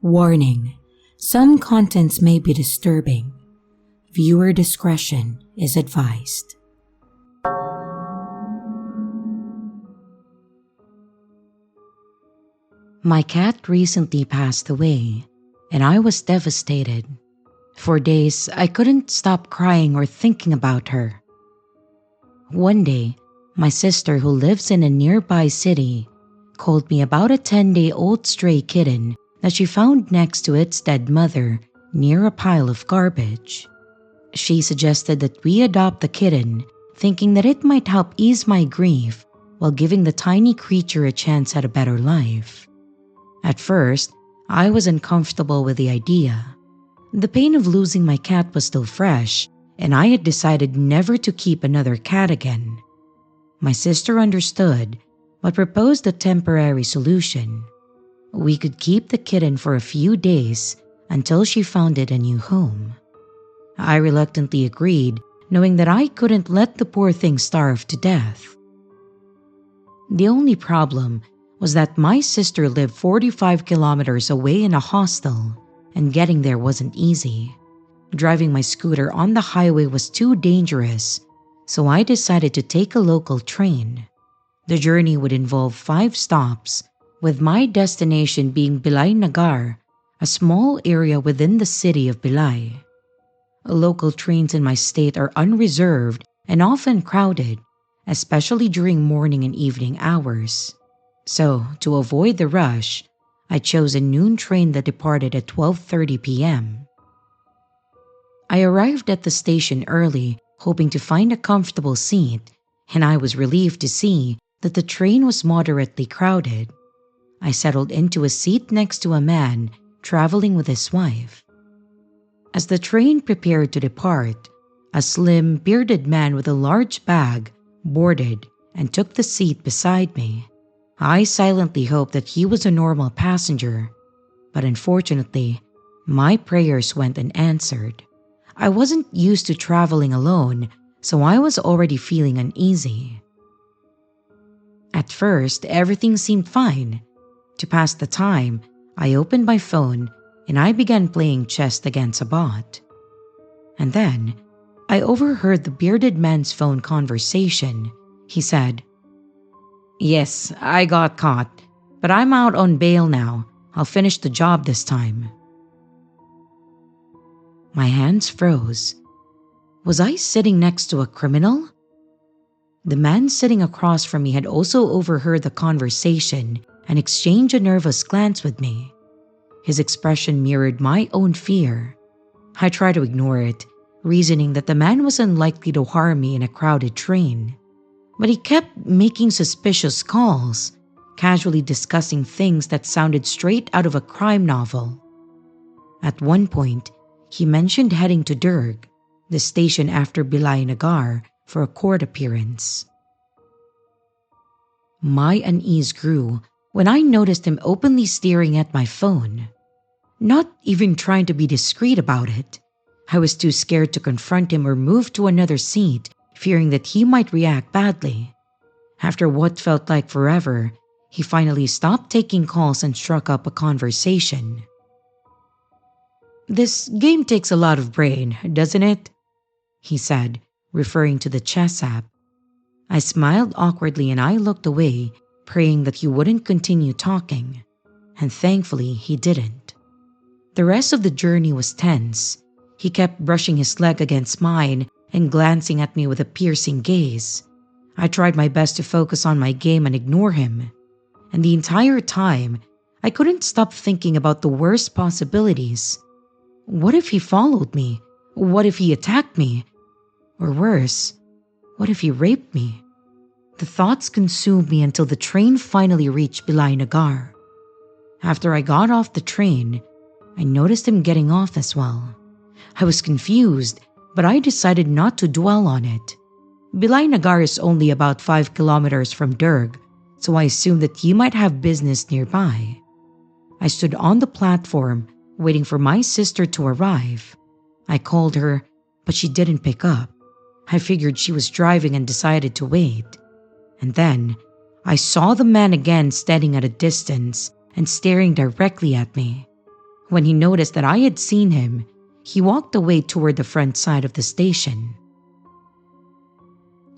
Warning: some contents may be disturbing. Viewer discretion is advised. My cat recently passed away, and I was devastated. For days, I couldn't stop crying or thinking about her. One day, my sister, who lives in a nearby city, called me about a 10-day-old stray kitten that she found next to its dead mother near a pile of garbage. She suggested that we adopt the kitten, thinking that it might help ease my grief while giving the tiny creature a chance at a better life. At first, I was uncomfortable with the idea. The pain of losing my cat was still fresh, and I had decided never to keep another cat again. My sister understood, but proposed a temporary solution. We could keep the kitten for a few days until she found it a new home. I reluctantly agreed, knowing that I couldn't let the poor thing starve to death. The only problem was that my sister lived 45 kilometers away in a hostel, and getting there wasn't easy. Driving my scooter on the highway was too dangerous, so I decided to take a local train. The journey would involve 5 stops, with my destination being Bilay Nagar, a small area within the city of Bilay. Local trains in my state are unreserved and often crowded, especially during morning and evening hours. So, to avoid the rush, I chose a noon train that departed at 12:30 p.m. I arrived at the station early, hoping to find a comfortable seat, and I was relieved to see that the train was moderately crowded. I settled into a seat next to a man traveling with his wife. As the train prepared to depart, a slim, bearded man with a large bag boarded and took the seat beside me. I silently hoped that he was a normal passenger, but unfortunately, my prayers went unanswered. I wasn't used to traveling alone, so I was already feeling uneasy. At first, everything seemed fine. To pass the time, I opened my phone and I began playing chess against a bot. And then, I overheard the bearded man's phone conversation. He said, "Yes, I got caught, but I'm out on bail now. I'll finish the job this time." My hands froze. Was I sitting next to a criminal? The man sitting across from me had also overheard the conversation and exchanged a nervous glance with me. His expression mirrored my own fear. I tried to ignore it, reasoning that the man was unlikely to harm me in a crowded train. But he kept making suspicious calls, casually discussing things that sounded straight out of a crime novel. At one point, he mentioned heading to Durg, the station after Bilay Nagar, for a court appearance. My unease grew when I noticed him openly staring at my phone. Not even trying to be discreet about it. I was too scared to confront him or move to another seat, fearing that he might react badly. After what felt like forever, he finally stopped taking calls and struck up a conversation. "This game takes a lot of brain, doesn't it?" he said, referring to the chess app. I smiled awkwardly and I looked away, praying that he wouldn't continue talking. And thankfully, he didn't. The rest of the journey was tense. He kept brushing his leg against mine and glancing at me with a piercing gaze. I tried my best to focus on my game and ignore him. And the entire time, I couldn't stop thinking about the worst possibilities. What if he followed me? What if he attacked me? Or worse, what if he raped me? The thoughts consumed me until the train finally reached Bilay Nagar. After I got off the train, I noticed him getting off as well. I was confused, but I decided not to dwell on it. Bilay Nagar is only about 5 kilometers from Durg, so I assumed that he might have business nearby. I stood on the platform, waiting for my sister to arrive. I called her, but she didn't pick up. I figured she was driving and decided to wait. And then, I saw the man again standing at a distance and staring directly at me. When he noticed that I had seen him, he walked away toward the front side of the station.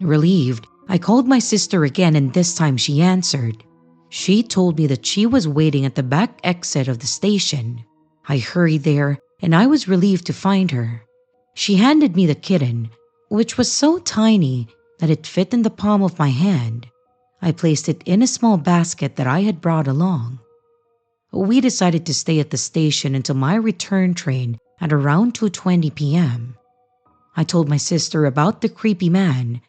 Relieved, I called my sister again, and this time she answered. She told me that she was waiting at the back exit of the station. I hurried there, and I was relieved to find her. She handed me the kitten, which was so tiny that it fit in the palm of my hand. I placed it in a small basket that I had brought along. We decided to stay at the station until my return train at around 2:20 p.m. I told my sister about the creepy man,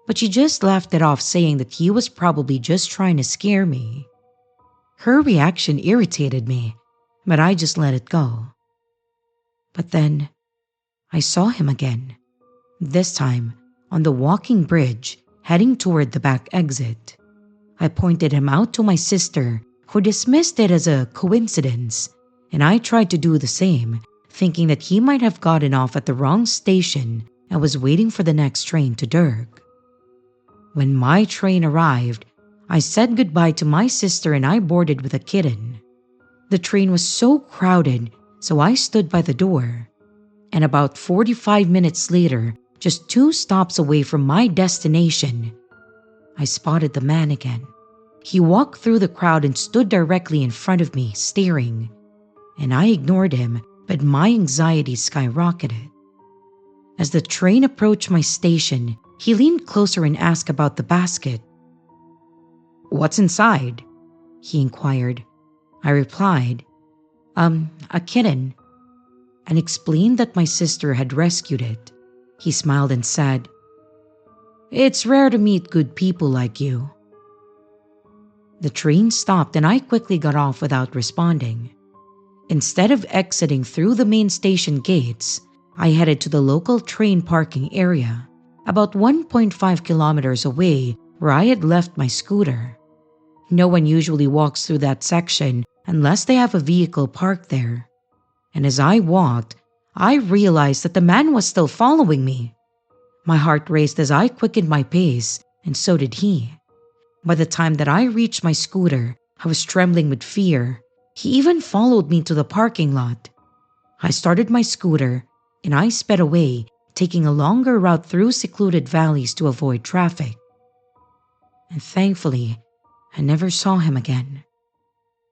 but she just laughed it off, saying that he was probably just trying to scare me. Her reaction irritated me, but I just let it go. But then, I saw him again, this time on the walking bridge heading toward the back exit. I pointed him out to my sister, who dismissed it as a coincidence, and I tried to do the same, thinking that he might have gotten off at the wrong station and was waiting for the next train to Derg. When my train arrived, I said goodbye to my sister and I boarded with a kitten. The train was so crowded, so I stood by the door. And about 45 minutes later, just 2 stops away from my destination, I spotted the man again. He walked through the crowd and stood directly in front of me, staring. And I ignored him, but my anxiety skyrocketed. As the train approached my station, he leaned closer and asked about the basket. "What's inside?" he inquired. I replied, a kitten," and explained that my sister had rescued it. He smiled and said, "It's rare to meet good people like you." The train stopped and I quickly got off without responding. Instead of exiting through the main station gates, I headed to the local train parking area, about 1.5 kilometers away where I had left my scooter. No one usually walks through that section unless they have a vehicle parked there. And as I walked, I realized that the man was still following me. My heart raced as I quickened my pace, and so did he. By the time that I reached my scooter, I was trembling with fear. He even followed me to the parking lot. I started my scooter, and I sped away, taking a longer route through secluded valleys to avoid traffic. And thankfully, I never saw him again.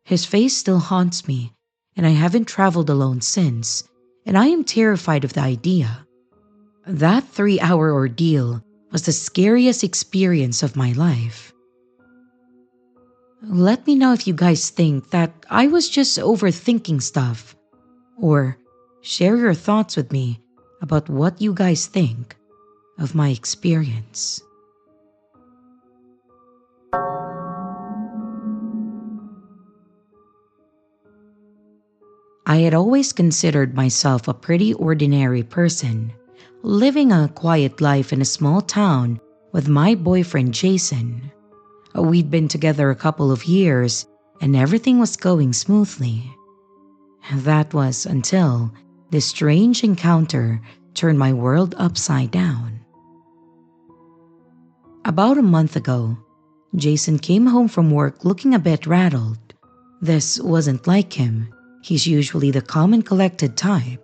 His face still haunts me, and I haven't traveled alone since, and I am terrified of the idea. That 3-hour ordeal was the scariest experience of my life. Let me know if you guys think that I was just overthinking stuff, or share your thoughts with me about what you guys think of my experience. I had always considered myself a pretty ordinary person, living a quiet life in a small town with my boyfriend Jason. We'd been together a couple of years and everything was going smoothly. That was until this strange encounter turned my world upside down. About a month ago, Jason came home from work looking a bit rattled. This wasn't like him. He's usually the calm and collected type.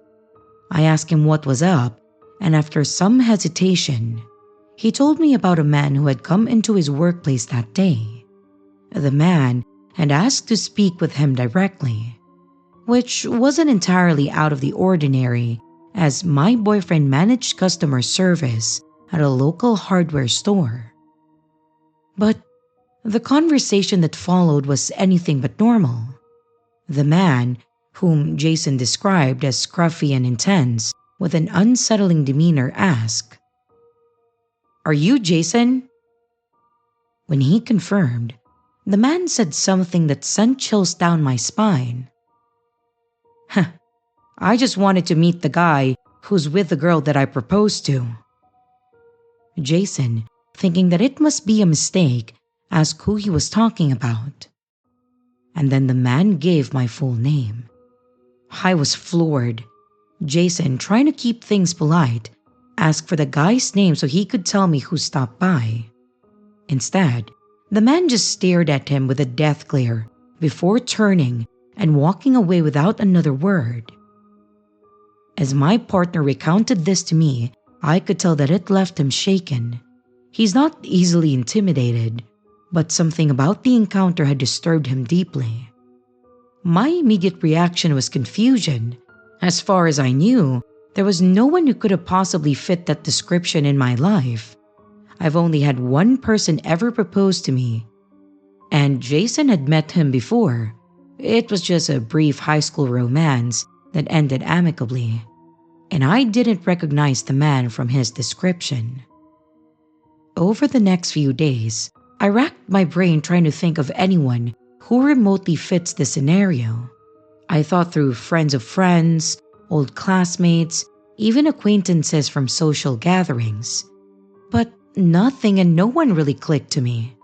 I asked him what was up, and after some hesitation, he told me about a man who had come into his workplace that day. The man had asked to speak with him directly, which wasn't entirely out of the ordinary, as my boyfriend managed customer service at a local hardware store. But the conversation that followed was anything but normal. The man, whom Jason described as scruffy and intense with an unsettling demeanor, asked, "Are you Jason?" When he confirmed, the man said something that sent chills down my spine. "Huh, I just wanted to meet the guy who's with the girl that I proposed to." Jason, thinking that it must be a mistake, asked who he was talking about. And then the man gave my full name. I was floored. Jason, trying to keep things polite, asked for the guy's name so he could tell me who stopped by. Instead, the man just stared at him with a death glare before turning and walking away without another word. As my partner recounted this to me, I could tell that it left him shaken. He's not easily intimidated, but something about the encounter had disturbed him deeply. My immediate reaction was confusion. As far as I knew, there was no one who could have possibly fit that description in my life. I've only had one person ever propose to me, and Jason had met him before. It was just a brief high school romance that ended amicably, and I didn't recognize the man from his description. Over the next few days, I racked my brain trying to think of anyone who remotely fits the scenario. I thought through friends of friends, old classmates, even acquaintances from social gatherings. But nothing and no one really clicked to me.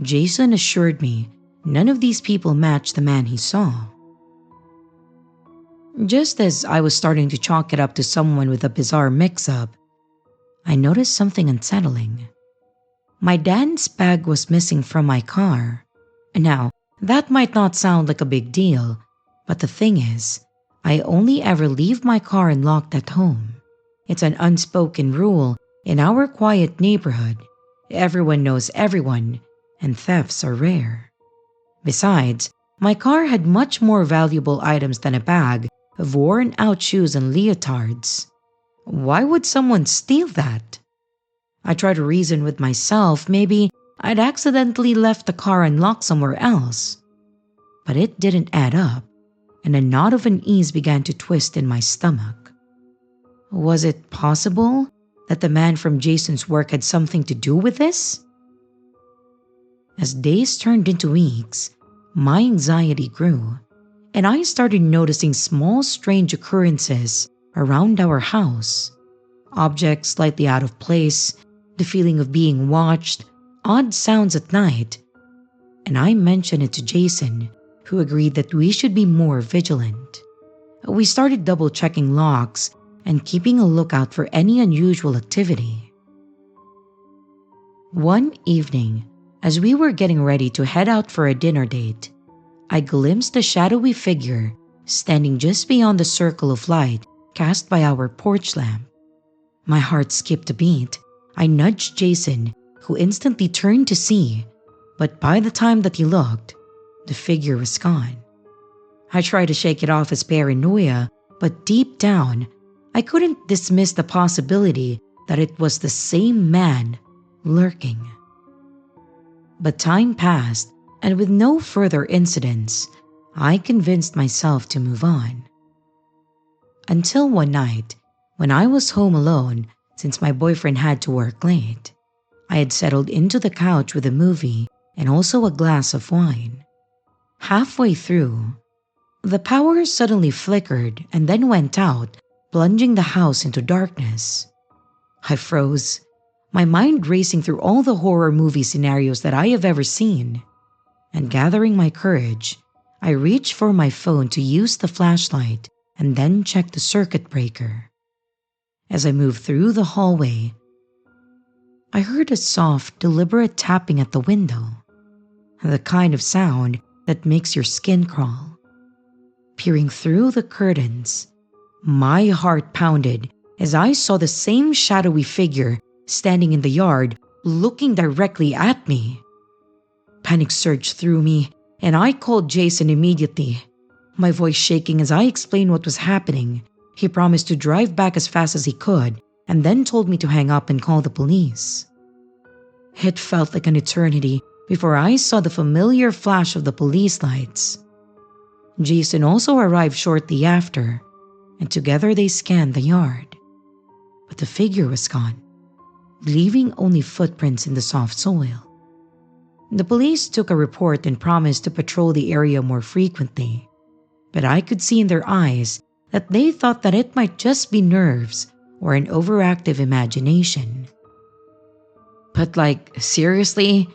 Jason assured me none of these people matched the man he saw. Just as I was starting to chalk it up to someone with a bizarre mix-up, I noticed something unsettling. My dance bag was missing from my car. Now, that might not sound like a big deal, but the thing is, I only ever leave my car unlocked at home. It's an unspoken rule in our quiet neighborhood. Everyone knows everyone, and thefts are rare. Besides, my car had much more valuable items than a bag of worn-out shoes and leotards. Why would someone steal that? I tried to reason with myself. Maybe I'd accidentally left the car unlocked somewhere else. But it didn't add up, and a knot of unease began to twist in my stomach. Was it possible that the man from Jason's work had something to do with this? As days turned into weeks, my anxiety grew, and I started noticing small strange occurrences around our house. Objects slightly out of place, the feeling of being watched, odd sounds at night. And I mentioned it to Jason, who agreed that we should be more vigilant. We started double-checking locks and keeping a lookout for any unusual activity. One evening, as we were getting ready to head out for a dinner date, I glimpsed a shadowy figure standing just beyond the circle of light cast by our porch lamp. My heart skipped a beat. I nudged Jason, who instantly turned to see, but by the time that he looked, the figure was gone. I tried to shake it off as paranoia, but deep down, I couldn't dismiss the possibility that it was the same man lurking. But time passed, and with no further incidents, I convinced myself to move on. Until one night, when I was home alone since my boyfriend had to work late, I had settled into the couch with a movie and also a glass of wine. Halfway through, the power suddenly flickered and then went out, plunging the house into darkness. I froze, my mind racing through all the horror movie scenarios that I have ever seen. And gathering my courage, I reached for my phone to use the flashlight and then checked the circuit breaker. As I moved through the hallway, I heard a soft, deliberate tapping at the window, the kind of sound that makes your skin crawl. Peering through the curtains, my heart pounded as I saw the same shadowy figure standing in the yard, looking directly at me. Panic surged through me, and I called Jason immediately, my voice shaking as I explained what was happening. He promised to drive back as fast as he could, and then told me to hang up and call the police. It felt like an eternity before I saw the familiar flash of the police lights. Jason also arrived shortly after, and together they scanned the yard. But the figure was gone, leaving only footprints in the soft soil. The police took a report and promised to patrol the area more frequently, but I could see in their eyes that they thought that it might just be nerves or an overactive imagination. But seriously?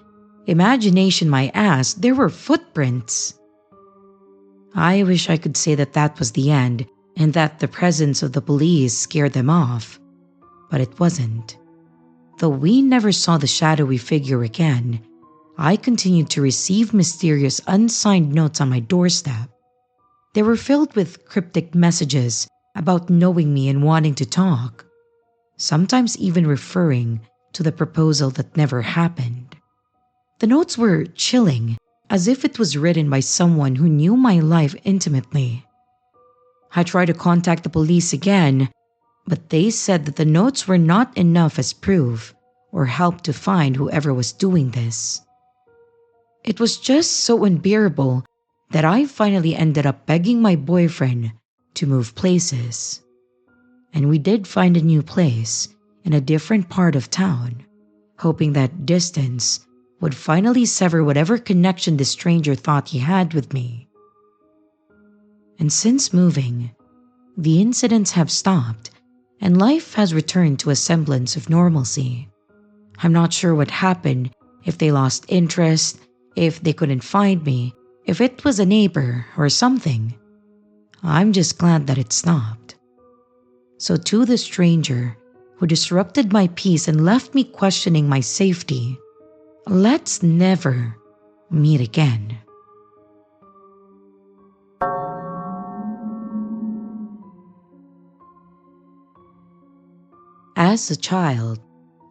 Imagination my ass, there were footprints. I wish I could say that that was the end and that the presence of the police scared them off, but it wasn't. Though we never saw the shadowy figure again, I continued to receive mysterious unsigned notes on my doorstep. They were filled with cryptic messages about knowing me and wanting to talk, sometimes even referring to the proposal that never happened. The notes were chilling, as if it was written by someone who knew my life intimately. I tried to contact the police again, but they said that the notes were not enough as proof or help to find whoever was doing this. It was just so unbearable that I finally ended up begging my boyfriend to move places. And we did find a new place in a different part of town, hoping that distance would finally sever whatever connection the stranger thought he had with me. And since moving, the incidents have stopped and life has returned to a semblance of normalcy. I'm not sure what happened, if they lost interest, if they couldn't find me, if it was a neighbor or something. I'm just glad that it stopped. So to the stranger who disrupted my peace and left me questioning my safety, let's never meet again. As a child,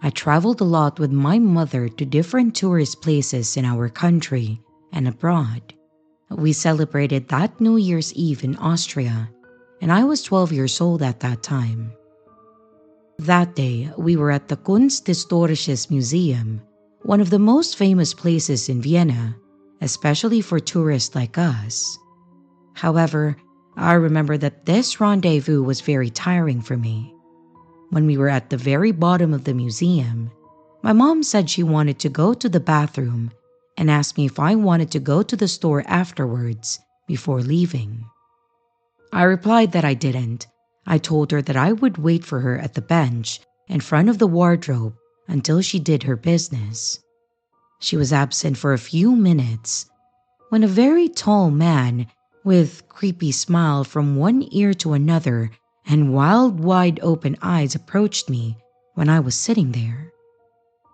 I traveled a lot with my mother to different tourist places in our country and abroad. We celebrated that New Year's Eve in Austria, and I was 12 years old at that time. That day, we were at the Kunsthistorisches Museum, one of the most famous places in Vienna, especially for tourists like us. However, I remember that this rendezvous was very tiring for me. When we were at the very bottom of the museum, my mom said she wanted to go to the bathroom and asked me if I wanted to go to the store afterwards before leaving. I replied that I didn't. I told her that I would wait for her at the bench in front of the wardrobe until she did her business. She was absent for a few minutes when a very tall man with creepy smile from one ear to another and wild, wide open eyes approached me when I was sitting there.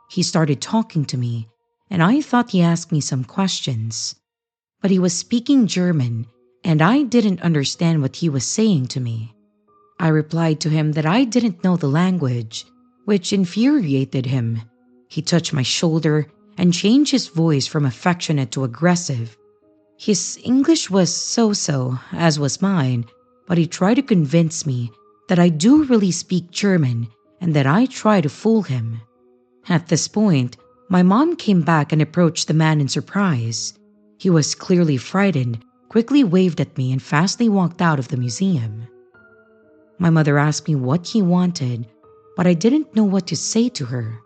He started talking to me, and I thought he asked me some questions, but he was speaking German, and I didn't understand what he was saying to me. I replied to him that I didn't know the language, which infuriated him. He touched my shoulder and changed his voice from affectionate to aggressive. His English was so-so, as was mine, but he tried to convince me that I do really speak German and that I try to fool him. At this point, my mom came back and approached the man in surprise. He was clearly frightened, quickly waved at me and fastly walked out of the museum. My mother asked me what he wanted, but I didn't know what to say to her,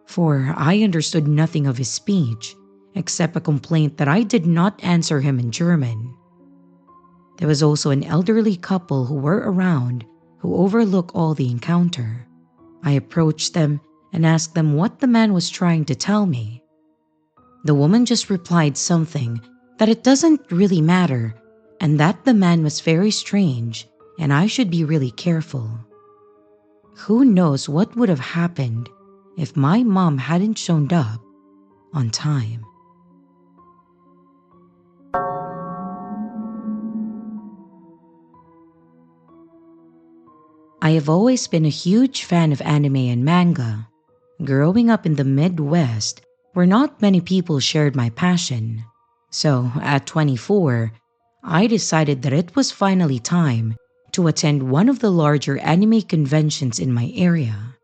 for I understood nothing of his speech except a complaint that I did not answer him in German. There was also an elderly couple who were around who overlooked all the encounter. I approached them and asked them what the man was trying to tell me. The woman just replied something that it doesn't really matter and that the man was very strange and I should be really careful. Who knows what would have happened if my mom hadn't shown up on time. I have always been a huge fan of anime and manga. Growing up in the Midwest, where not many people shared my passion. So, at 24, I decided that it was finally time to attend one of the larger anime conventions in my area.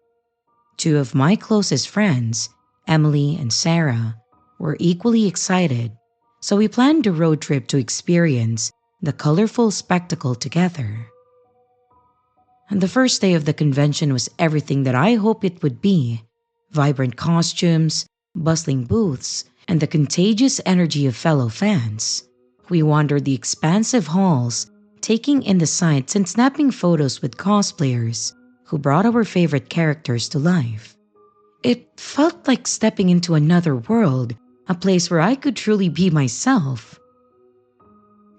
Two of my closest friends, Emily and Sarah, were equally excited, so we planned a road trip to experience the colorful spectacle together. And the first day of the convention was everything that I hoped it would be: vibrant costumes, bustling booths, and the contagious energy of fellow fans. We wandered the expansive halls, taking in the sights and snapping photos with cosplayers who brought our favorite characters to life. It felt like stepping into another world, a place where I could truly be myself.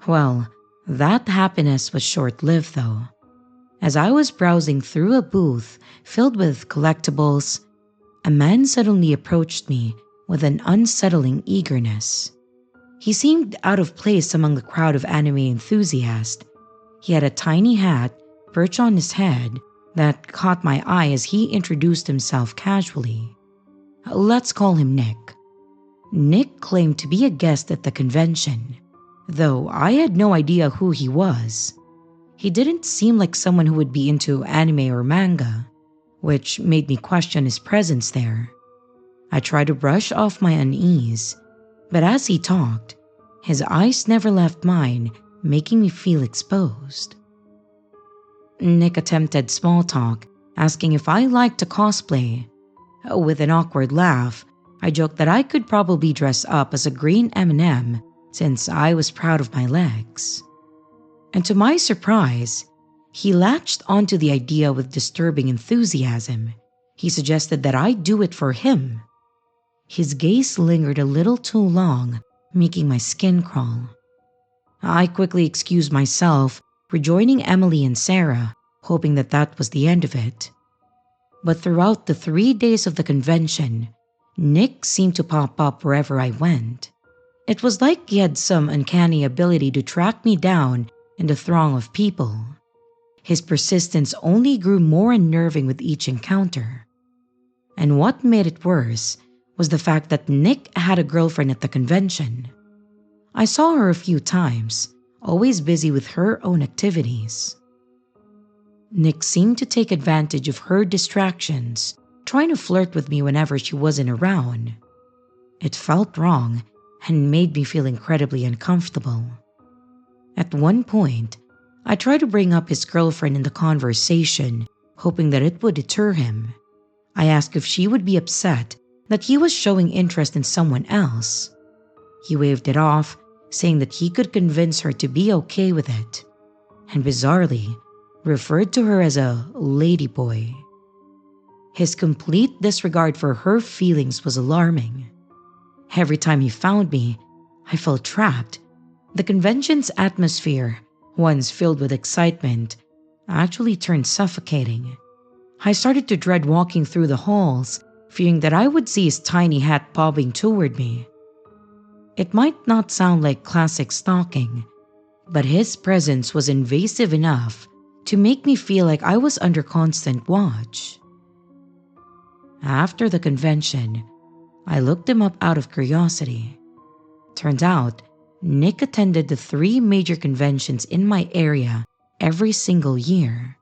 Well, that happiness was short-lived though. As I was browsing through a booth filled with collectibles, a man suddenly approached me with an unsettling eagerness. He seemed out of place among the crowd of anime enthusiasts. He had a tiny hat perched on his head that caught my eye as he introduced himself casually. Let's call him Nick. Nick claimed to be a guest at the convention, though I had no idea who he was. He didn't seem like someone who would be into anime or manga, which made me question his presence there. I tried to brush off my unease, but as he talked, his eyes never left mine, making me feel exposed. Nick attempted small talk, asking if I liked to cosplay. With an awkward laugh, I joked that I could probably dress up as a green M&M since I was proud of my legs. And to my surprise, he latched onto the idea with disturbing enthusiasm. He suggested that I do it for him. His gaze lingered a little too long, making my skin crawl. I quickly excused myself, rejoining Emily and Sarah, hoping that that was the end of it. But throughout the 3 days of the convention, Nick seemed to pop up wherever I went. It was like he had some uncanny ability to track me down in the throng of people. His persistence only grew more unnerving with each encounter. And what made it worse was the fact that Nick had a girlfriend at the convention. I saw her a few times, always busy with her own activities. Nick seemed to take advantage of her distractions, trying to flirt with me whenever she wasn't around. It felt wrong and made me feel incredibly uncomfortable. At one point, I tried to bring up his girlfriend in the conversation, hoping that it would deter him. I asked if she would be upset that he was showing interest in someone else. He waved it off, saying that he could convince her to be okay with it, and bizarrely referred to her as a ladyboy. His complete disregard for her feelings was alarming. Every time he found me, I felt trapped. The convention's atmosphere, once filled with excitement, actually turned suffocating. I started to dread walking through the halls, fearing that I would see his tiny hat bobbing toward me. It might not sound like classic stalking, but his presence was invasive enough to make me feel like I was under constant watch. After the convention, I looked him up out of curiosity. Turns out, Nick attended the 3 major conventions in my area every single year.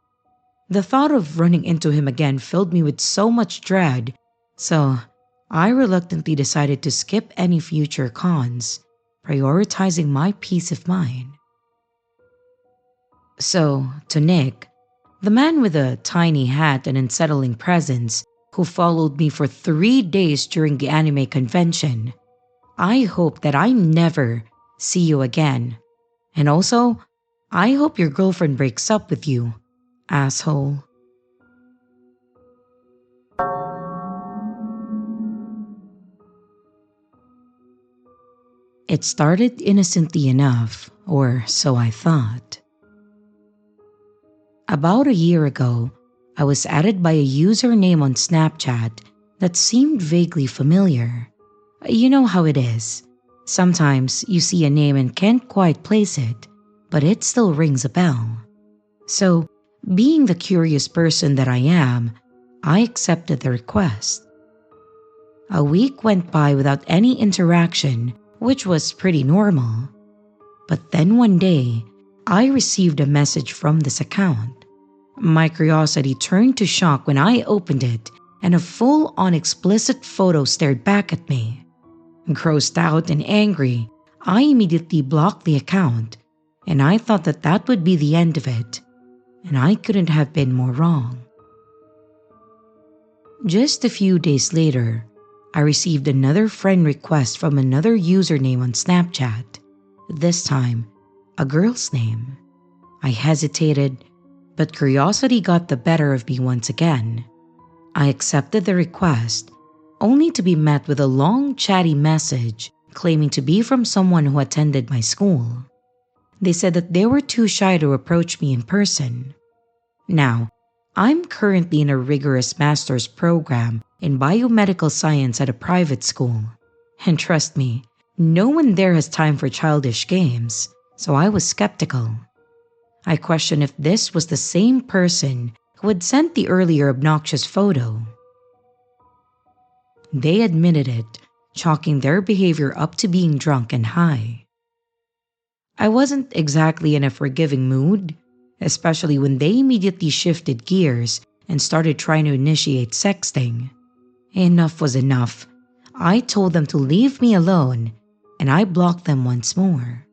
The thought of running into him again filled me with so much dread, so I reluctantly decided to skip any future cons, prioritizing my peace of mind. So, to Nick, the man with a tiny hat and unsettling presence who followed me for 3 days during the anime convention, I hope that I never see you again. And also, I hope your girlfriend breaks up with you, asshole. It started innocently enough, or so I thought. About a year ago, I was added by a username on Snapchat that seemed vaguely familiar. You know how it is. Sometimes you see a name and can't quite place it, but it still rings a bell. So, being the curious person that I am, I accepted the request. A week went by without any interaction, which was pretty normal. But then one day, I received a message from this account. My curiosity turned to shock when I opened it and a full-on explicit photo stared back at me. Grossed out and angry, I immediately blocked the account, and I thought that that would be the end of it, and I couldn't have been more wrong. Just a few days later, I received another friend request from another username on Snapchat, this time a girl's name. I hesitated, but curiosity got the better of me once again. I accepted the request, only to be met with a long chatty message claiming to be from someone who attended my school. They said that they were too shy to approach me in person. Now, I'm currently in a rigorous master's program in biomedical science at a private school, And trust me, no one there has time for childish games, so I was skeptical. I questioned if this was the same person who had sent the earlier obnoxious photo. They admitted it, chalking their behavior up to being drunk and high. I wasn't exactly in a forgiving mood, especially when they immediately shifted gears and started trying to initiate sexting. Enough was enough. I told them to leave me alone, and I blocked them once more.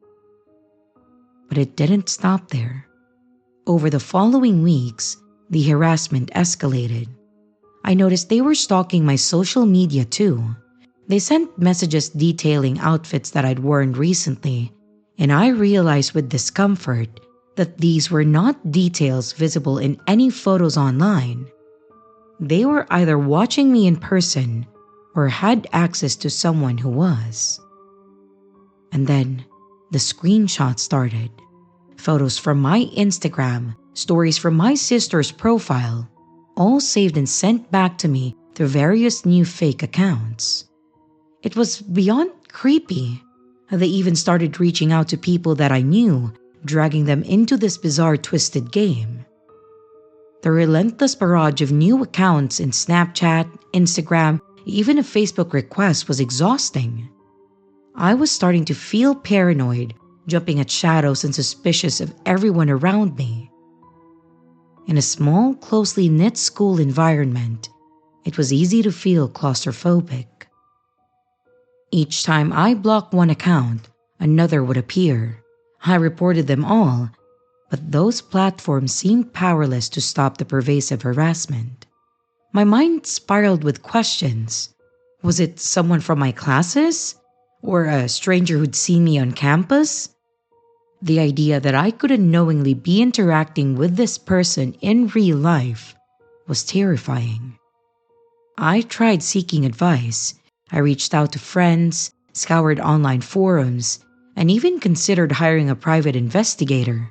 But it didn't stop there. Over the following weeks, the harassment escalated. I noticed they were stalking my social media too. They sent messages detailing outfits that I'd worn recently, and I realized with discomfort that these were not details visible in any photos online. They were either watching me in person or had access to someone who was. And then the screenshots started. Photos from my Instagram, stories from my sister's profile, all saved and sent back to me through various new fake accounts. It was beyond creepy. They even started reaching out to people that I knew, dragging them into this bizarre twisted game. The relentless barrage of new accounts in Snapchat, Instagram, even a Facebook request was exhausting. I was starting to feel paranoid, jumping at shadows and suspicious of everyone around me. In a small, closely knit school environment, it was easy to feel claustrophobic. Each time I blocked one account, another would appear. I reported them all, but those platforms seemed powerless to stop the pervasive harassment. My mind spiraled with questions. Was it someone from my classes? Or a stranger who'd seen me on campus? The idea that I could unknowingly be interacting with this person in real life was terrifying. I tried seeking advice. I reached out to friends, scoured online forums, and even considered hiring a private investigator.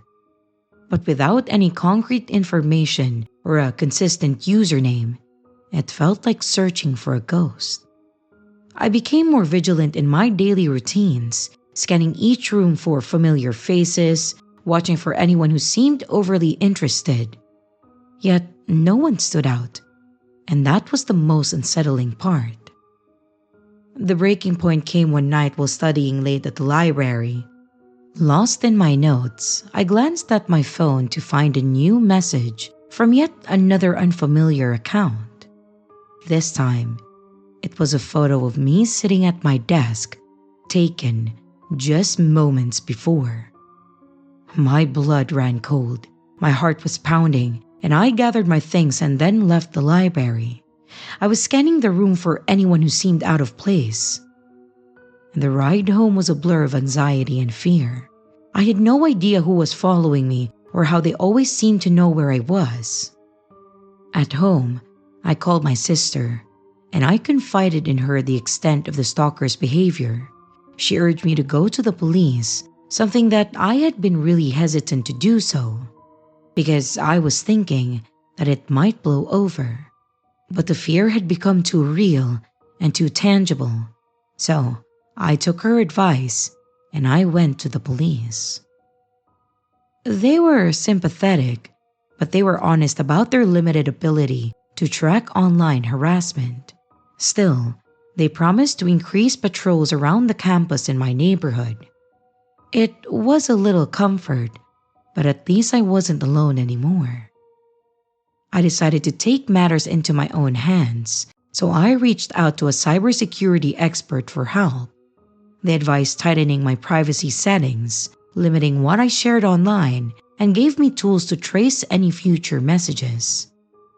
But without any concrete information or a consistent username, it felt like searching for a ghost. I became more vigilant in my daily routines, scanning each room for familiar faces, watching for anyone who seemed overly interested. Yet no one stood out, and that was the most unsettling part. The breaking point came one night while studying late at the library. Lost in my notes, I glanced at my phone to find a new message from yet another unfamiliar account. This time, it was a photo of me sitting at my desk, taken just moments before. My blood ran cold, my heart was pounding, and I gathered my things and then left the library. I was scanning the room for anyone who seemed out of place. The ride home was a blur of anxiety and fear. I had no idea who was following me or how they always seemed to know where I was. At home, I called my sister, and I confided in her the extent of the stalker's behavior. She urged me to go to the police, something that I had been really hesitant to do so, because I was thinking that it might blow over. But the fear had become too real and too tangible, so I took her advice and I went to the police. They were sympathetic, but they were honest about their limited ability to track online harassment. Still, they promised to increase patrols around the campus in my neighborhood. It was a little comfort, but at least I wasn't alone anymore. I decided to take matters into my own hands, so I reached out to a cybersecurity expert for help. They advised tightening my privacy settings, limiting what I shared online, and gave me tools to trace any future messages.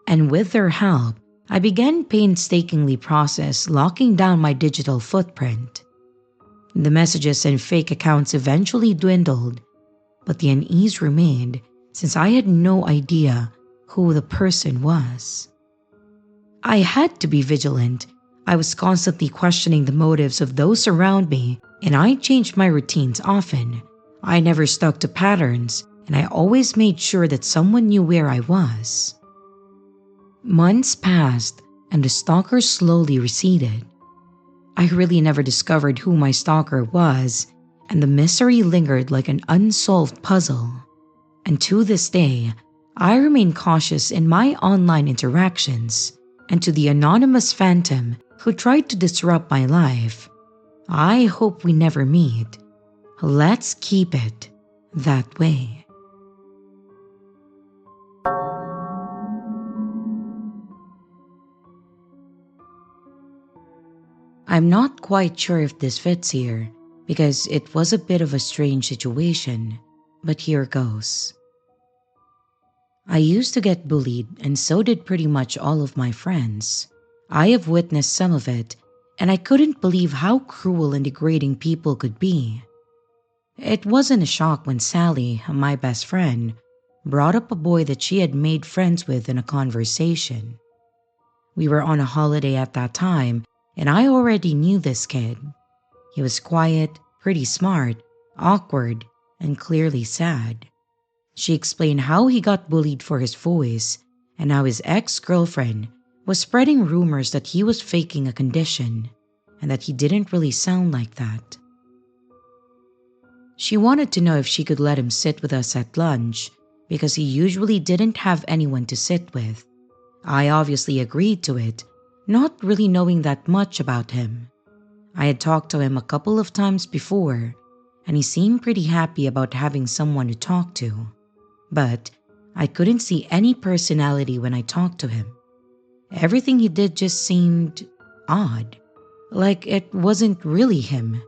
And with their help, I began painstakingly process locking down my digital footprint. The messages and fake accounts eventually dwindled, but the unease remained since I had no idea who the person was. I had to be vigilant. I was constantly questioning the motives of those around me, and I changed my routines often. I never stuck to patterns, and I always made sure that someone knew where I was. Months passed, and the stalker slowly receded. I really never discovered who my stalker was, and the mystery lingered like an unsolved puzzle. And to this day, I remain cautious in my online interactions, and to the anonymous phantom who tried to disrupt my life, I hope we never meet. Let's keep it that way. I'm not quite sure if this fits here, because it was a bit of a strange situation, but here goes. I used to get bullied, and so did pretty much all of my friends. I have witnessed some of it, and I couldn't believe how cruel and degrading people could be. It wasn't a shock when Sally, my best friend, brought up a boy that she had made friends with in a conversation. We were on a holiday at that time, and I already knew this kid. He was quiet, pretty smart, awkward, and clearly sad. She explained how he got bullied for his voice and how his ex-girlfriend was spreading rumors that he was faking a condition and that he didn't really sound like that. She wanted to know if she could let him sit with us at lunch because he usually didn't have anyone to sit with. I obviously agreed to it, not really knowing that much about him. I had talked to him a couple of times before, and he seemed pretty happy about having someone to talk to. But I couldn't see any personality when I talked to him. Everything he did just seemed odd, like it wasn't really him.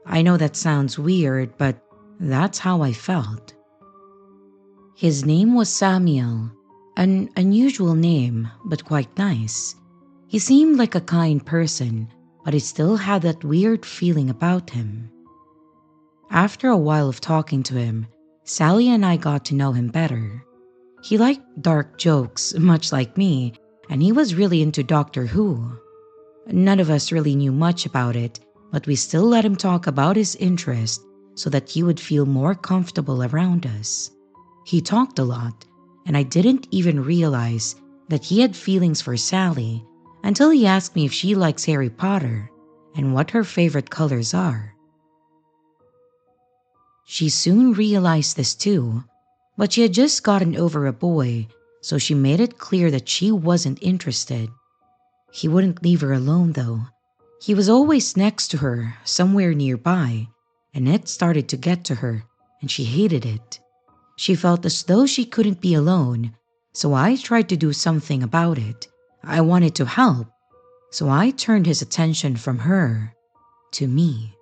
I know that sounds weird, but that's how I felt. His name was Samuel, an unusual name, but quite nice. He seemed like a kind person, but I still had that weird feeling about him. After a while of talking to him, Sally and I got to know him better. He liked dark jokes, much like me, and he was really into Doctor Who. None of us really knew much about it, but we still let him talk about his interest so that he would feel more comfortable around us. He talked a lot, and I didn't even realize that he had feelings for Sally until he asked me if she likes Harry Potter and what her favorite colors are. She soon realized this too, but she had just gotten over a boy, so she made it clear that she wasn't interested. He wouldn't leave her alone though. He was always next to her, somewhere nearby, and it started to get to her, and she hated it. She felt as though she couldn't be alone, so I tried to do something about it. I wanted to help, so I turned his attention from her to me.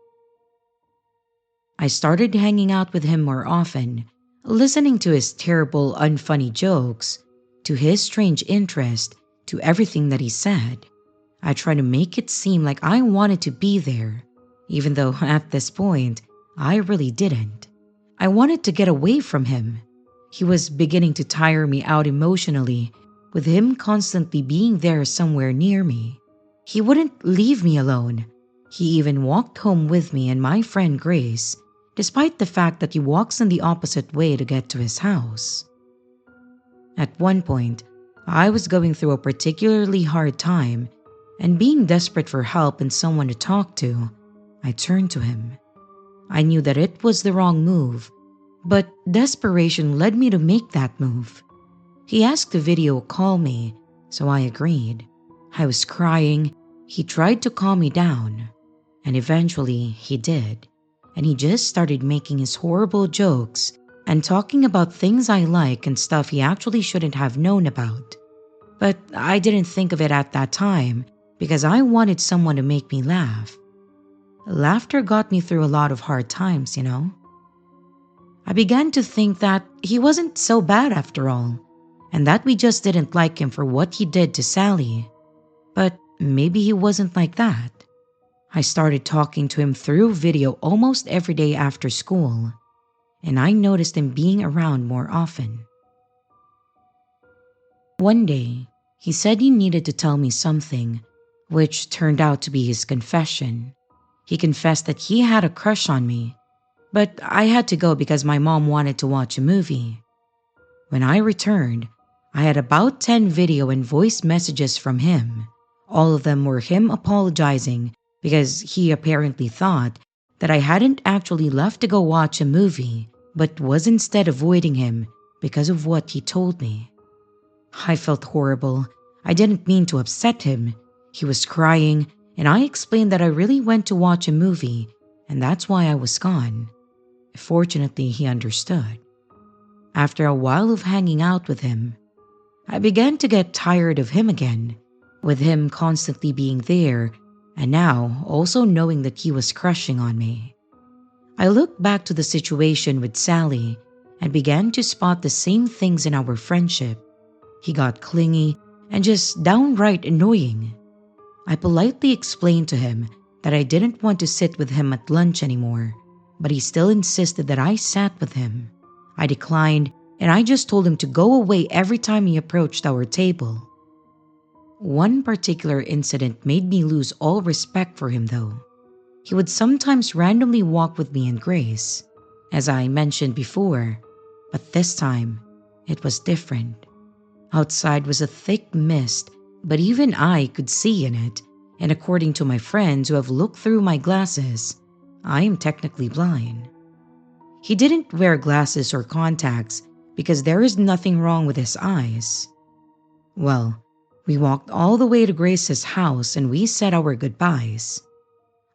I started hanging out with him more often, listening to his terrible, unfunny jokes, to his strange interest, to everything that he said. I tried to make it seem like I wanted to be there, even though at this point, I really didn't. I wanted to get away from him. He was beginning to tire me out emotionally, with him constantly being there somewhere near me. He wouldn't leave me alone. He even walked home with me and my friend Grace, despite the fact that he walks in the opposite way to get to his house. At one point, I was going through a particularly hard time, and being desperate for help and someone to talk to, I turned to him. I knew that it was the wrong move, but desperation led me to make that move. He asked to video call me, so I agreed. I was crying. He tried to calm me down, and eventually he did. And he just started making his horrible jokes and talking about things I like and stuff he actually shouldn't have known about. But I didn't think of it at that time because I wanted someone to make me laugh. Laughter got me through a lot of hard times, you know? I began to think that he wasn't so bad after all, and that we just didn't like him for what he did to Sally. But maybe he wasn't like that. I started talking to him through video almost every day after school, and I noticed him being around more often. One day, he said he needed to tell me something, which turned out to be his confession. He confessed that he had a crush on me, but I had to go because my mom wanted to watch a movie. When I returned, I had about 10 video and voice messages from him. All of them were him apologizing because he apparently thought that I hadn't actually left to go watch a movie, but was instead avoiding him because of what he told me. I felt horrible. I didn't mean to upset him. He was crying, and I explained that I really went to watch a movie, and that's why I was gone. Fortunately, he understood. After a while of hanging out with him, I began to get tired of him again, with him constantly being there, and now also knowing that he was crushing on me. I looked back to the situation with Sally and began to spot the same things in our friendship. He got clingy and just downright annoying. I politely explained to him that I didn't want to sit with him at lunch anymore, but he still insisted that I sat with him. I declined, and I just told him to go away every time he approached our table. One particular incident made me lose all respect for him though. He would sometimes randomly walk with me and Grace, as I mentioned before, but this time it was different. Outside was a thick mist, but even I could see in it, and according to my friends who have looked through my glasses, I am technically blind. He didn't wear glasses or contacts because there is nothing wrong with his eyes. Well, we walked all the way to Grace's house and we said our goodbyes.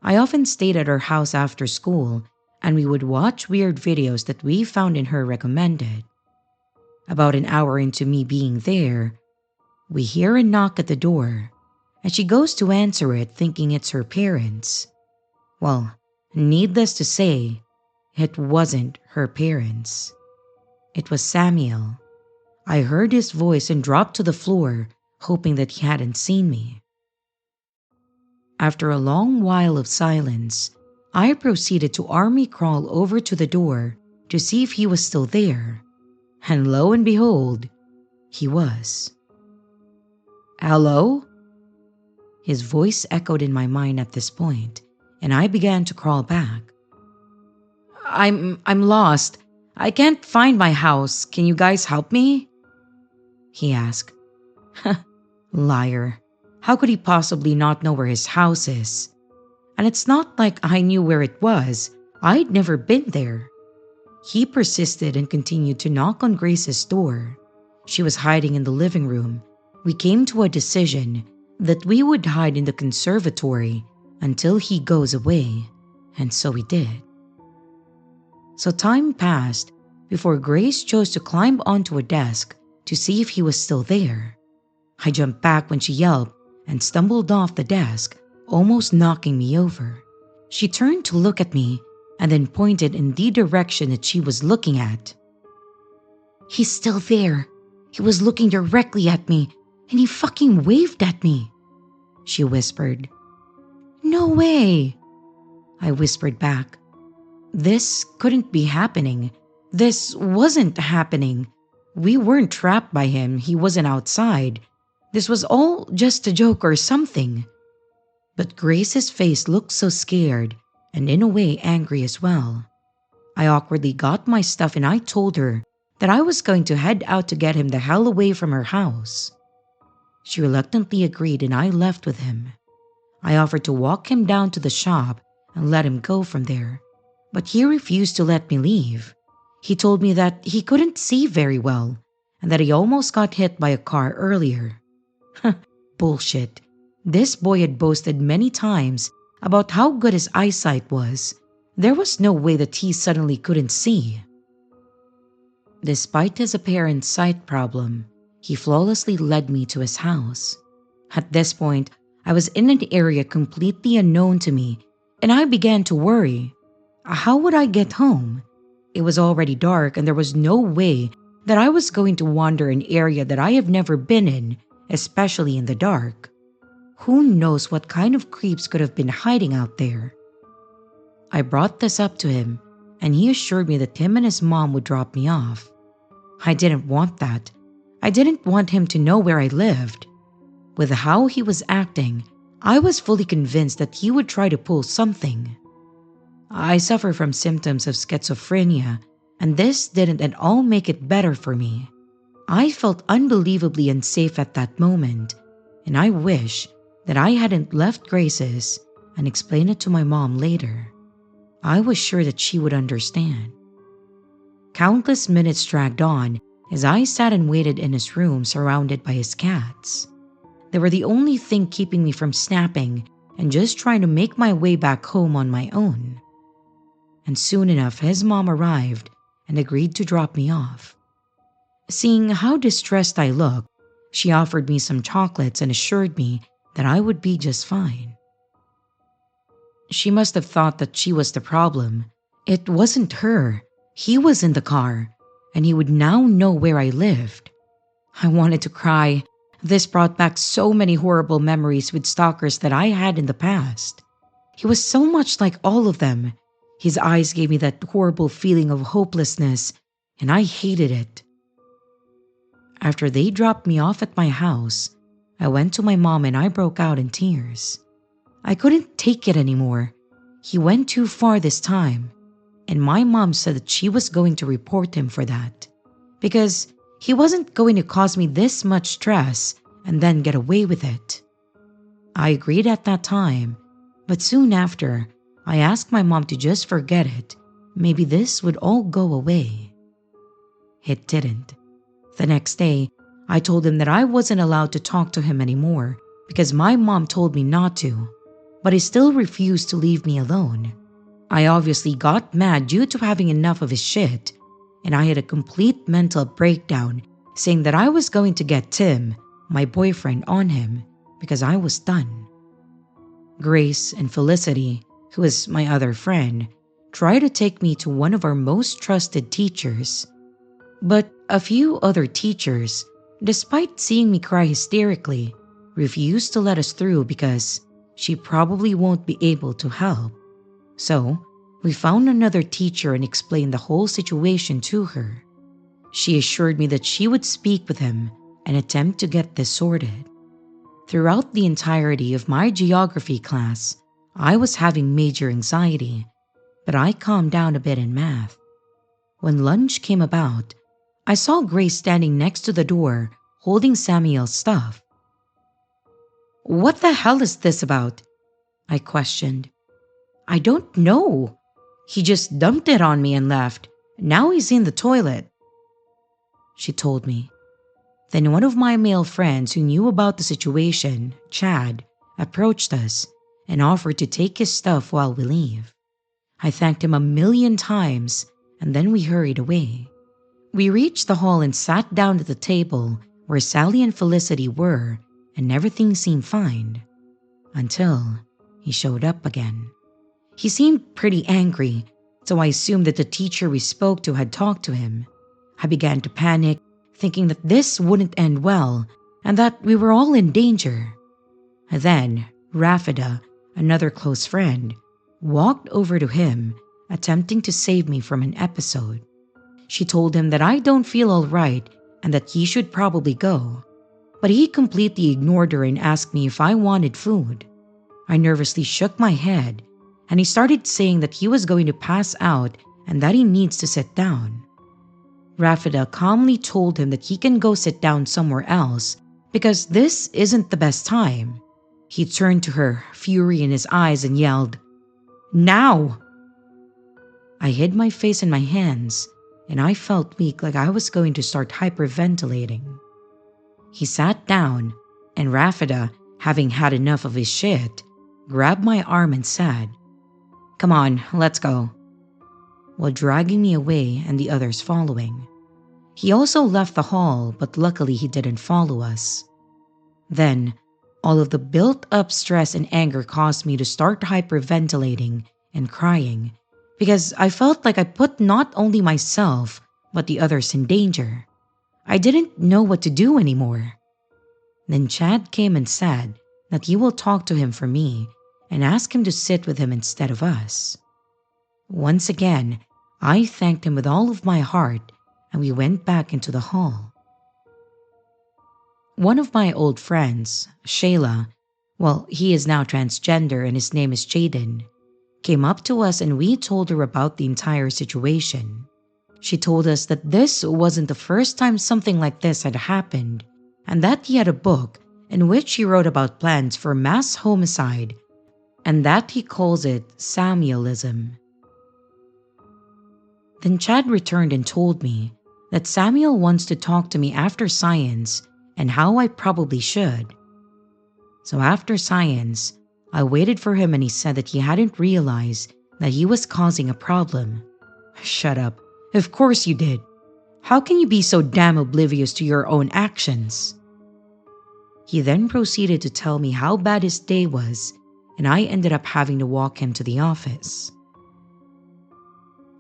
I often stayed at her house after school and we would watch weird videos that we found in her recommended. About an hour into me being there, we hear a knock at the door and she goes to answer it thinking it's her parents. Well, needless to say, it wasn't her parents. It was Samuel. I heard his voice and dropped to the floor, hoping that he hadn't seen me. After a long while of silence, I proceeded to army crawl over to the door to see if he was still there. And lo and behold, he was. "Hello?" His voice echoed in my mind at this point, and I began to crawl back. I'm lost. I can't find my house. Can you guys help me?" he asked. Liar. How could he possibly not know where his house is? And it's not like I knew where it was. I'd never been there. He persisted and continued to knock on Grace's door. She was hiding in the living room. We came to a decision that we would hide in the conservatory until he goes away, and so we did. So time passed before Grace chose to climb onto a desk to see if he was still there. I jumped back when she yelped and stumbled off the desk, almost knocking me over. She turned to look at me and then pointed in the direction that she was looking at. "He's still there. He was looking directly at me and he fucking waved at me," she whispered. "No way," I whispered back. This couldn't be happening. This wasn't happening. We weren't trapped by him. He wasn't outside. This was all just a joke or something. But Grace's face looked so scared and in a way angry as well. I awkwardly got my stuff and I told her that I was going to head out to get him the hell away from her house. She reluctantly agreed and I left with him. I offered to walk him down to the shop and let him go from there, but he refused to let me leave. He told me that he couldn't see very well and that he almost got hit by a car earlier. Bullshit. This boy had boasted many times about how good his eyesight was. There was no way that he suddenly couldn't see. Despite his apparent sight problem, he flawlessly led me to his house. At this point, I was in an area completely unknown to me, and I began to worry. How would I get home? It was already dark and there was no way that I was going to wander an area that I have never been in, especially in the dark. Who knows what kind of creeps could have been hiding out there? I brought this up to him, and he assured me that him and his mom would drop me off. I didn't want that. I didn't want him to know where I lived. With how he was acting, I was fully convinced that he would try to pull something. I suffer from symptoms of schizophrenia, and this didn't at all make it better for me. I felt unbelievably unsafe at that moment, and I wish that I hadn't left Grace's and explain it to my mom later. I was sure that she would understand. Countless minutes dragged on as I sat and waited in his room surrounded by his cats. They were the only thing keeping me from snapping and just trying to make my way back home on my own. And soon enough, his mom arrived and agreed to drop me off. Seeing how distressed I looked, she offered me some chocolates and assured me that I would be just fine. She must have thought that she was the problem. It wasn't her. He was in the car, and he would now know where I lived. I wanted to cry. This brought back so many horrible memories with stalkers that I had in the past. He was so much like all of them. His eyes gave me that horrible feeling of hopelessness, and I hated it. After they dropped me off at my house, I went to my mom and I broke out in tears. I couldn't take it anymore. He went too far this time, and my mom said that she was going to report him for that, because he wasn't going to cause me this much stress and then get away with it. I agreed at that time, but soon after, I asked my mom to just forget it. Maybe this would all go away. It didn't. The next day, I told him that I wasn't allowed to talk to him anymore because my mom told me not to, but he still refused to leave me alone. I obviously got mad due to having enough of his shit, and I had a complete mental breakdown saying that I was going to get Tim, my boyfriend, on him because I was done. Grace and Felicity, who is my other friend, tried to take me to one of our most trusted teachers. But a few other teachers, despite seeing me cry hysterically, refused to let us through because she probably won't be able to help. So, we found another teacher and explained the whole situation to her. She assured me that she would speak with him and attempt to get this sorted. Throughout the entirety of my geography class, I was having major anxiety, but I calmed down a bit in math. When lunch came about, I saw Grace standing next to the door holding Samuel's stuff. "What the hell is this about?" I questioned. "I don't know. He just dumped it on me and left. Now he's in the toilet," she told me. Then one of my male friends who knew about the situation, Chad, approached us and offered to take his stuff while we leave. I thanked him 1,000,000 times and then we hurried away. We reached the hall and sat down at the table where Sally and Felicity were, and everything seemed fine. Until he showed up again. He seemed pretty angry, so I assumed that the teacher we spoke to had talked to him. I began to panic, thinking that this wouldn't end well and that we were all in danger. Then Rafida, another close friend, walked over to him, attempting to save me from an episode. She told him that I don't feel all right and that he should probably go. But he completely ignored her and asked me if I wanted food. I nervously shook my head, and he started saying that he was going to pass out and that he needs to sit down. Rafida calmly told him that he can go sit down somewhere else because this isn't the best time. He turned to her, fury in his eyes, and yelled, "Now!" I hid my face in my hands, and I felt weak, like I was going to start hyperventilating. He sat down, and Rafida, having had enough of his shit, grabbed my arm and said, "Come on, let's go," while dragging me away and the others following. He also left the hall, but luckily he didn't follow us. Then, all of the built-up stress and anger caused me to start hyperventilating and crying because I felt like I put not only myself but the others in danger. I didn't know what to do anymore. Then Chad came and said that he will talk to him for me and ask him to sit with him instead of us. Once again, I thanked him with all of my heart and we went back into the hall. One of my old friends, Shayla, well, he is now transgender and his name is Jaden, came up to us and we told her about the entire situation. She told us that this wasn't the first time something like this had happened, and that he had a book in which he wrote about plans for mass homicide, and that he calls it Samuelism. Then Chad returned and told me that Samuel wants to talk to me after science and how I probably should. So after science, I waited for him and he said that he hadn't realized that he was causing a problem. Shut up. Of course you did. How can you be so damn oblivious to your own actions? He then proceeded to tell me how bad his day was, and I ended up having to walk him to the office.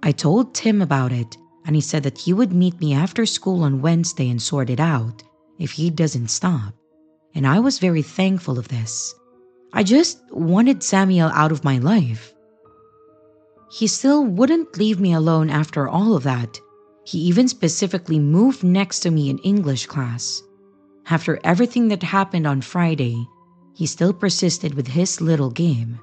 I told Tim about it, and he said that he would meet me after school on Wednesday and sort it out if he doesn't stop, and I was very thankful of this. I just wanted Samuel out of my life. He still wouldn't leave me alone after all of that. He even specifically moved next to me in English class. After everything that happened on Friday, he still persisted with his little game.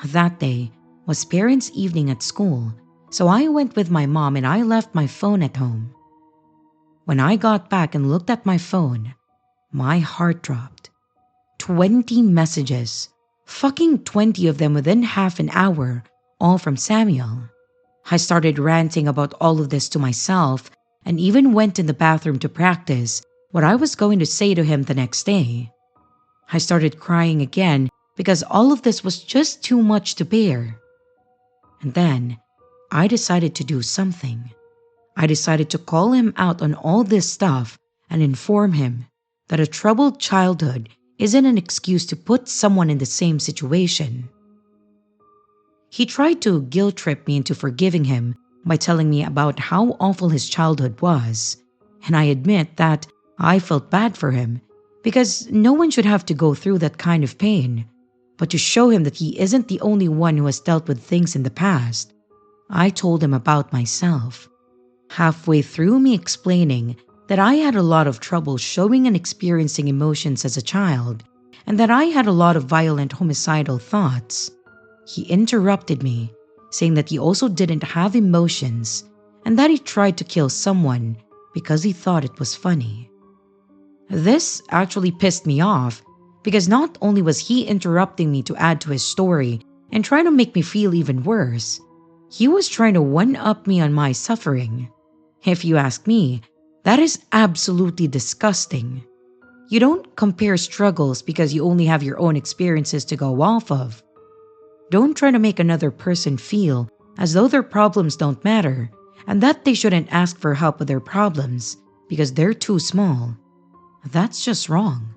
That day was parents' evening at school, so I went with my mom and I left my phone at home. When I got back and looked at my phone, my heart dropped. 20 messages. Fucking 20 of them within half an hour, all from Samuel. I started ranting about all of this to myself and even went in the bathroom to practice what I was going to say to him the next day. I started crying again because all of this was just too much to bear. And then I decided to do something. I decided to call him out on all this stuff and inform him that a troubled childhood isn't an excuse to put someone in the same situation. He tried to guilt trip me into forgiving him by telling me about how awful his childhood was, and I admit that I felt bad for him because no one should have to go through that kind of pain. But to show him that he isn't the only one who has dealt with things in the past, I told him about myself. Halfway through me explaining that I had a lot of trouble showing and experiencing emotions as a child, and that I had a lot of violent homicidal thoughts, he interrupted me, saying that he also didn't have emotions and that he tried to kill someone because he thought it was funny. This actually pissed me off because not only was he interrupting me to add to his story and trying to make me feel even worse, he was trying to one-up me on my suffering. If you ask me, that is absolutely disgusting. You don't compare struggles because you only have your own experiences to go off of. Don't try to make another person feel as though their problems don't matter and that they shouldn't ask for help with their problems because they're too small. That's just wrong.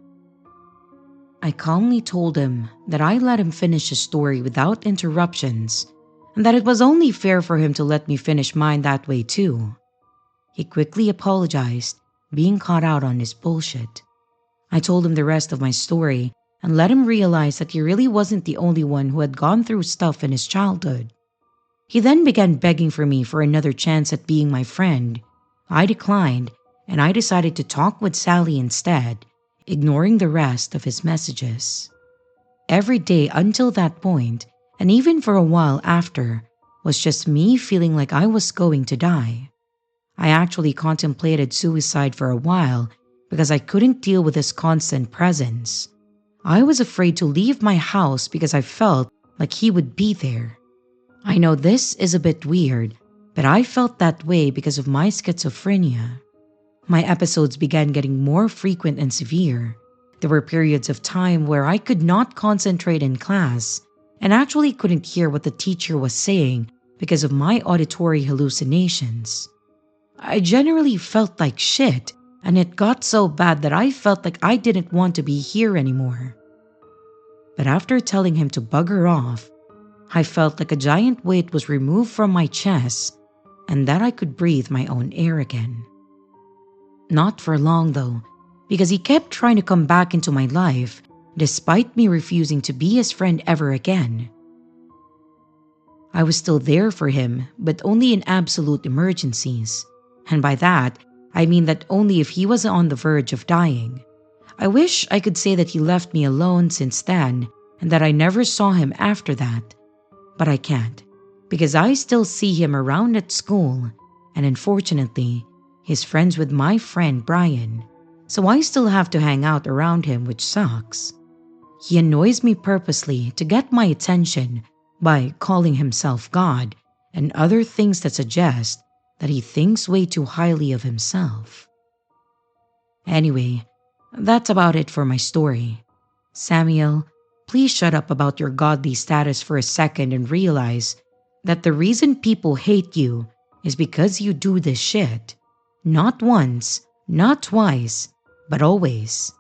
I calmly told him that I let him finish his story without interruptions and that it was only fair for him to let me finish mine that way too. He quickly apologized, being caught out on his bullshit. I told him the rest of my story and let him realize that he really wasn't the only one who had gone through stuff in his childhood. He then began begging for me for another chance at being my friend. I declined, and I decided to talk with Sally instead, ignoring the rest of his messages. Every day until that point, and even for a while after, was just me feeling like I was going to die. I actually contemplated suicide for a while because I couldn't deal with his constant presence. I was afraid to leave my house because I felt like he would be there. I know this is a bit weird, but I felt that way because of my schizophrenia. My episodes began getting more frequent and severe. There were periods of time where I could not concentrate in class and actually couldn't hear what the teacher was saying because of my auditory hallucinations. I generally felt like shit, and it got so bad that I felt like I didn't want to be here anymore. But after telling him to bugger off, I felt like a giant weight was removed from my chest and that I could breathe my own air again. Not for long though, because he kept trying to come back into my life despite me refusing to be his friend ever again. I was still there for him, but only in absolute emergencies. And by that, I mean that only if he was on the verge of dying. I wish I could say that he left me alone since then and that I never saw him after that. But I can't, because I still see him around at school, and unfortunately, he's friends with my friend Brian, so I still have to hang out around him, which sucks. He annoys me purposely to get my attention by calling himself God and other things that suggest that he thinks way too highly of himself. Anyway, that's about it for my story. Samuel, please shut up about your godly status for a second and realize that the reason people hate you is because you do this shit. Not once, not twice, but always.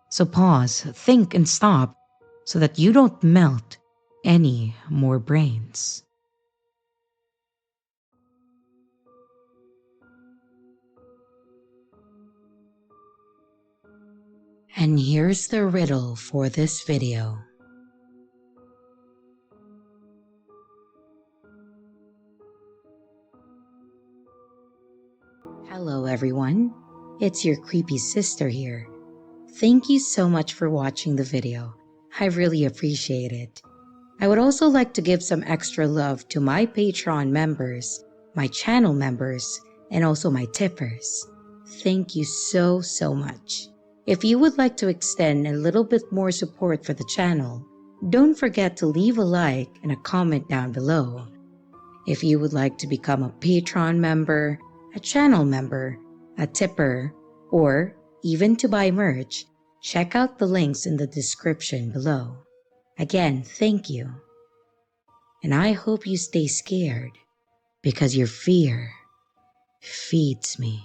So pause, think, and stop so that you don't melt any more brains. And here's the riddle for this video. Hello everyone, it's your creepy sister here. Thank you so much for watching the video. I really appreciate it. I would also like to give some extra love to my Patreon members, my channel members, and also my tippers. Thank you so much. If you would like to extend a little bit more support for the channel, don't forget to leave a like and a comment down below. If you would like to become a Patreon member, a channel member, a tipper, or even to buy merch, check out the links in the description below. Again, thank you. And I hope you stay scared because your fear feeds me.